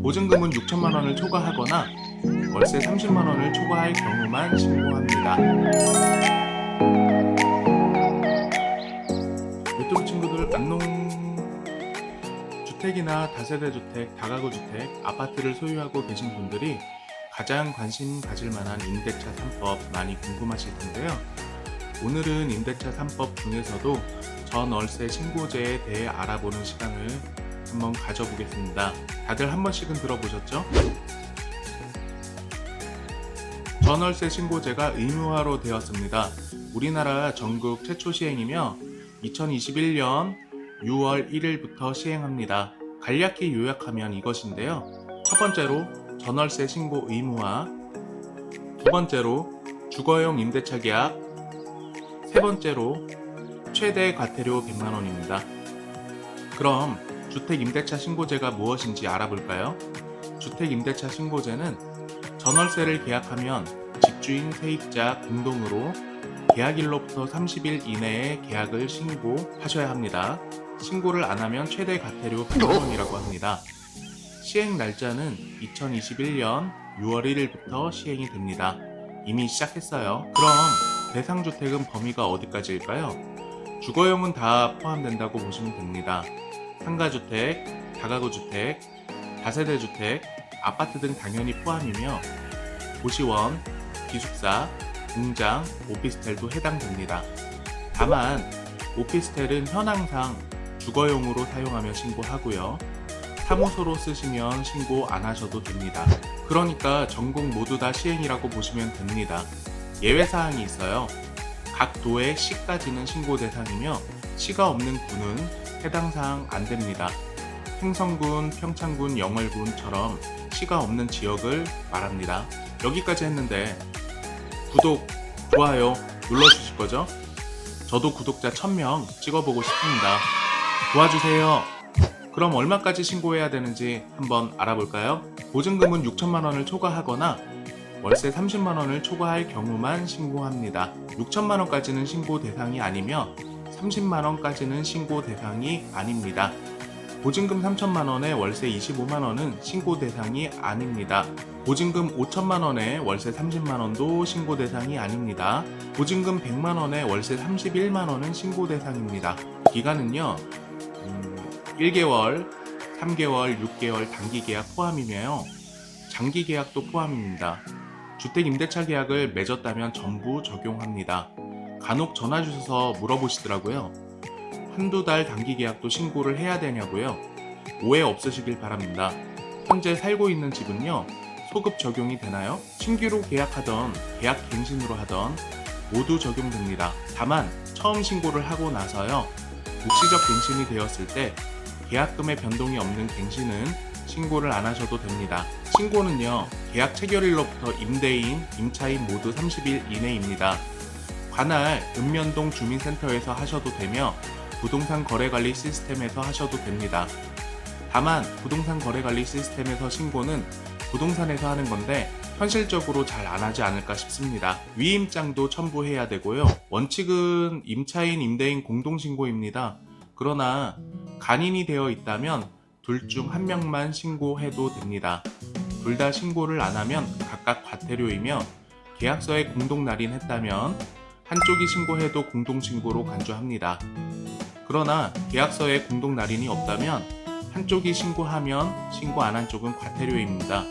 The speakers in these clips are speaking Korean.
보증금은 6천만 원을 초과하거나 월세 30만 원을 초과할 경우만 신고합니다. 유튜브 친구들 안녕. 주택이나 다세대 주택, 다가구 주택, 아파트를 소유하고 계신 분들이 가장 관심 가질 만한 임대차 3법 많이 궁금하실 텐데요. 오늘은 임대차 3법 중에서도 전월세 신고제에 대해 알아보는 시간을 한번 가져보겠습니다. 다들 한 번씩은 들어보셨죠? 전월세 신고제가 의무화로 되었습니다. 우리나라 전국 최초 시행이며 2021년 6월 1일부터 시행합니다. 간략히 요약하면 이것인데요. 첫 번째로 전월세 신고 의무화, 두 번째로 주거용 임대차 계약, 세 번째로 최대 과태료 100만 원입니다. 그럼 주택 임대차 신고제가 무엇인지 알아볼까요? 주택 임대차 신고제는 전월세를 계약하면 집주인 세입자 공동으로 계약일로부터 30일 이내에 계약을 신고하셔야 합니다. 신고를 안 하면 최대 과태료 100만 원이라고 합니다. 시행 날짜는 2021년 6월 1일부터 시행이 됩니다. 이미 시작했어요. 그럼 대상 주택은 범위가 어디까지일까요? 주거용은 다 포함된다고 보시면 됩니다. 상가주택, 다가구 주택, 다세대 주택, 아파트 등 당연히 포함이며 고시원, 기숙사, 공장, 오피스텔도 해당됩니다. 다만 오피스텔은 현황상 주거용으로 사용하며 신고하고요. 사무소로 쓰시면 신고 안 하셔도 됩니다. 그러니까 전국 모두 다 시행이라고 보시면 됩니다. 예외사항이 있어요. 각 도의 시까지는 신고 대상이며 시가 없는 구는 해당 사항 안 됩니다. 행성군, 평창군, 영월군처럼 시가 없는 지역을 말합니다. 여기까지 했는데 구독, 좋아요 눌러주실 거죠? 저도 구독자 1000명 찍어보고 싶습니다. 도와주세요. 그럼 얼마까지 신고해야 되는지 한번 알아볼까요? 보증금은 6천만 원을 초과하거나 월세 30만 원을 초과할 경우만 신고합니다. 6천만 원까지는 신고 대상이 아니며 30만 원까지는 신고 대상이 아닙니다. 보증금 3천만 원에 월세 25만 원은 신고 대상이 아닙니다. 보증금 5천만 원에 월세 30만 원도 신고 대상이 아닙니다. 보증금 100만 원에 월세 31만 원은 신고 대상입니다. 기간은요, 1개월, 3개월, 6개월 단기 계약 포함이며요. 장기 계약도 포함입니다. 주택 임대차 계약을 맺었다면 전부 적용합니다. 간혹 전화 주셔서 물어보시더라고요. 한두 달 단기 계약도 신고를 해야 되냐고요. 오해 없으시길 바랍니다. 현재 살고 있는 집은요, 소급 적용이 되나요? 신규로 계약하던 계약 갱신으로 하던 모두 적용됩니다. 다만 처음 신고를 하고 나서요, 일시적 갱신이 되었을 때 계약금의 변동이 없는 갱신은 신고를 안 하셔도 됩니다. 신고는요, 계약 체결일로부터 임대인, 임차인 모두 30일 이내입니다. 관할 읍면동 주민센터에서 하셔도 되며 부동산 거래관리 시스템에서 하셔도 됩니다. 다만 부동산 거래관리 시스템에서 신고는 부동산에서 하는 건데 현실적으로 잘 안 하지 않을까 싶습니다. 위임장도 첨부해야 되고요. 원칙은 임차인, 임대인 공동신고입니다. 그러나 간인이 되어 있다면 둘 중 한 명만 신고해도 됩니다. 둘 다 신고를 안 하면 각각 과태료이며 계약서에 공동 날인했다면 한쪽이 신고해도 공동신고로 간주합니다. 그러나 계약서에 공동 날인이 없다면 한쪽이 신고하면 신고 안 한 쪽은 과태료입니다.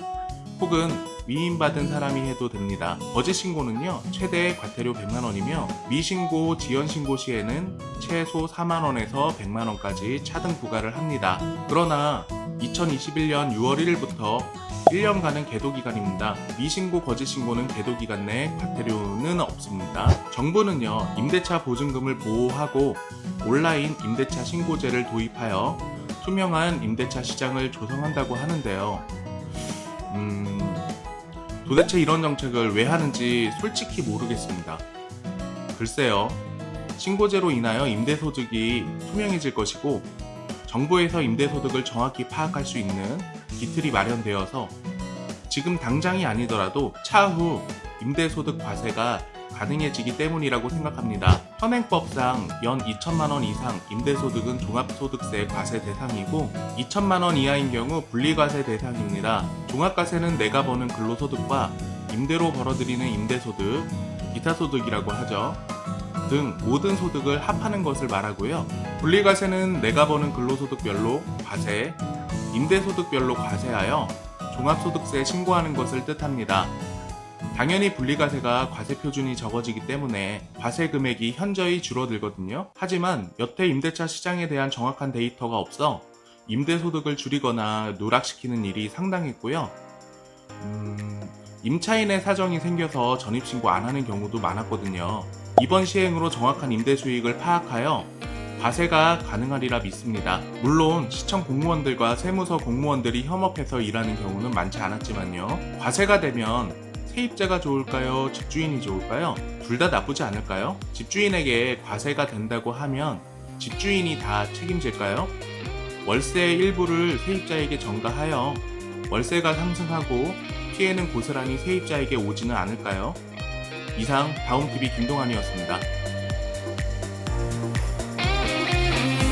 혹은 위임받은 사람이 해도 됩니다. 거짓 신고는요, 최대 과태료 100만 원이며 미신고, 지연신고 시에는 최소 4만 원에서 100만 원까지 차등 부과를 합니다. 그러나 2021년 6월 1일부터 1년간은 계도기간입니다. 미신고, 거짓 신고는 계도기간 내 과태료는 없습니다. 정부는요, 임대차 보증금을 보호하고 온라인 임대차 신고제를 도입하여 투명한 임대차 시장을 조성한다고 하는데요. 도대체 이런 정책을 왜 하는지 솔직히 모르겠습니다. 글쎄요, 신고제로 인하여 임대소득이 투명해질 것이고 정부에서 임대소득을 정확히 파악할 수 있는 기틀이 마련되어서 지금 당장이 아니더라도 차후 임대소득 과세가 가능해지기 때문이라고 생각합니다. 현행법상 연 2천만 원 이상 임대소득은 종합소득세 과세 대상이고 2천만 원 이하인 경우 분리과세 대상입니다. 종합과세는 내가 버는 근로소득과 임대로 벌어들이는 임대소득, 기타소득이라고 하죠. 등 모든 소득을 합하는 것을 말하고요. 분리과세는 내가 버는 근로소득별로 과세, 임대소득별로 과세하여 종합소득세에 신고하는 것을 뜻합니다. 당연히 분리과세가 과세 표준이 적어지기 때문에 과세 금액이 현저히 줄어들거든요. 하지만 여태 임대차 시장에 대한 정확한 데이터가 없어 임대소득을 줄이거나 누락시키는 일이 상당했고요. 임차인의 사정이 생겨서 전입신고 안 하는 경우도 많았거든요. 이번 시행으로 정확한 임대 수익을 파악하여 과세가 가능하리라 믿습니다. 물론 시청 공무원들과 세무서 공무원들이 협업해서 일하는 경우는 많지 않았지만요. 과세가 되면 세입자가 좋을까요? 집주인이 좋을까요? 둘 다 나쁘지 않을까요? 집주인에게 과세가 된다고 하면 집주인이 다 책임질까요? 월세의 일부를 세입자에게 전가하여 월세가 상승하고 피해는 고스란히 세입자에게 오지는 않을까요? 이상 다음TV 김동환이었습니다.